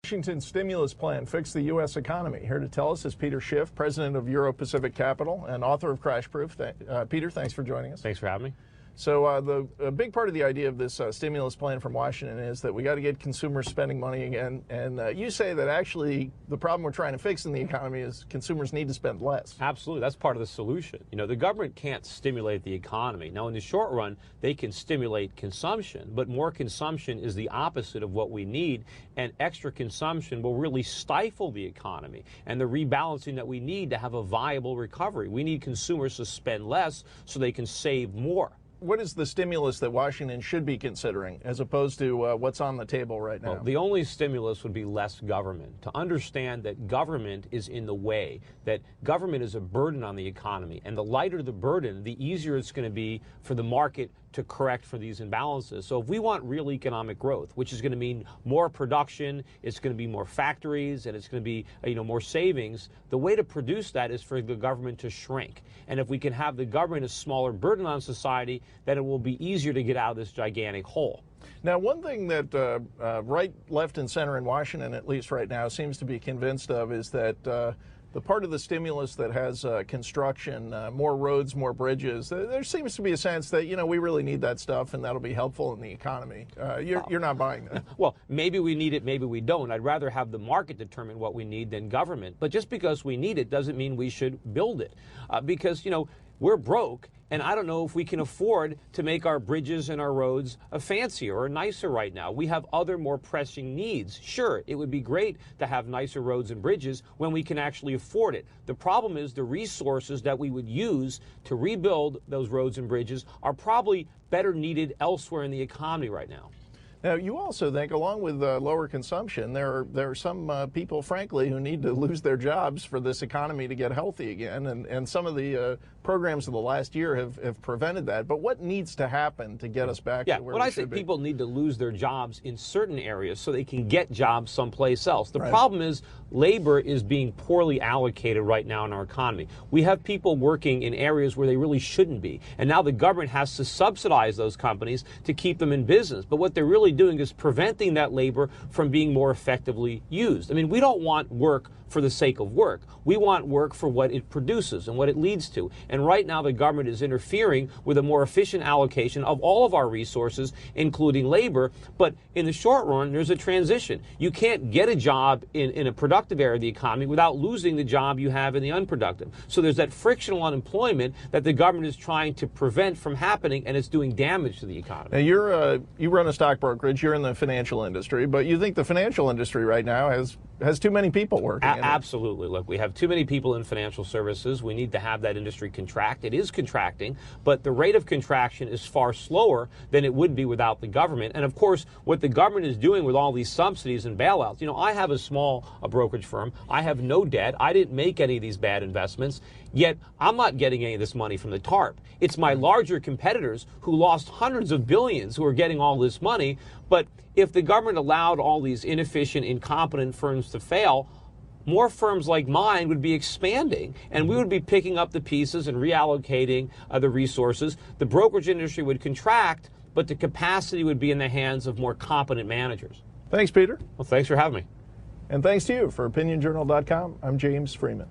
Washington stimulus plan fixed the U.S. economy. Here to tell us is Peter Schiff, president of Euro-Pacific Capital and author of Crash Proof. Peter, thanks for joining us. Thanks for having me. So a big part of the idea of this stimulus plan from Washington is that we got to get consumers spending money again. And you say that actually the problem we're trying to fix in the economy is consumers need to spend less. Absolutely. That's part of the solution. You know, the government can't stimulate the economy. Now, in the short run, they can stimulate consumption, but more consumption is the opposite of what we need. And extra consumption will really stifle the economy and the rebalancing that we need to have a viable recovery. We need consumers to spend less so they can save more. What is the stimulus that Washington should be considering as opposed to what's on the table right now? Well, the only stimulus would be less government. To understand that government is in the way, that government is a burden on the economy, and the lighter the burden, the easier it's going to be for the market to correct for these imbalances. So if we want real economic growth, which is going to mean more production, it's going to be more factories, and it's going to be more savings, the way to produce that is for the government to shrink. And if we can have the government a smaller burden on society, then it will be easier to get out of this gigantic hole. Now, one thing that right, left, and center in Washington, at least right now, seems to be convinced of is that the part of the stimulus that has construction, more roads, more bridges, there seems to be a sense that, we really need that stuff and that'll be helpful in the economy. You're not buying that. Well, maybe we need it, maybe we don't. I'd rather have the market determine what we need than government. But just because we need it doesn't mean we should build it. Because, we're broke, and I don't know if we can afford to make our bridges and our roads fancier or nicer right now. We have other more pressing needs. Sure, it would be great to have nicer roads and bridges when we can actually afford it. The problem is the resources that we would use to rebuild those roads and bridges are probably better needed elsewhere in the economy right now. Now, you also think, along with lower consumption, there are some people, frankly, who need to lose their jobs for this economy to get healthy again, and some of the programs of the last year have prevented that. But what needs to happen to get us back to where we should be? I think people need to lose their jobs in certain areas so they can get jobs someplace else. The Right. problem is labor is being poorly allocated right now in our economy. We have people working in areas where they really shouldn't be, and now the government has to subsidize those companies to keep them in business. But what they're really doing is preventing that labor from being more effectively used. I mean, we don't want work for the sake of work. We want work for what it produces and what it leads to. And right now the government is interfering with a more efficient allocation of all of our resources, including labor. But in the short run, there's a transition. You can't get a job in a productive area of the economy without losing the job you have in the unproductive. So there's that frictional unemployment that the government is trying to prevent from happening, and it's doing damage to the economy. Now, you run a stock brokerage, you're in the financial industry, but you think the financial industry right now has too many people working in it. Absolutely. Look, we have too many people in financial services. We need to have that industry contract. It is contracting, but the rate of contraction is far slower than it would be without the government. And of course, what the government is doing with all these subsidies and bailouts, I have a small brokerage firm. I have no debt. I didn't make any of these bad investments, yet I'm not getting any of this money from the TARP. It's my larger competitors who lost hundreds of billions who are getting all this money. But if the government allowed all these inefficient, incompetent firms to fail, more firms like mine would be expanding, and we would be picking up the pieces and reallocating the resources. The brokerage industry would contract, but the capacity would be in the hands of more competent managers. Thanks, Peter. Well, thanks for having me. And thanks to you. For OpinionJournal.com, I'm James Freeman.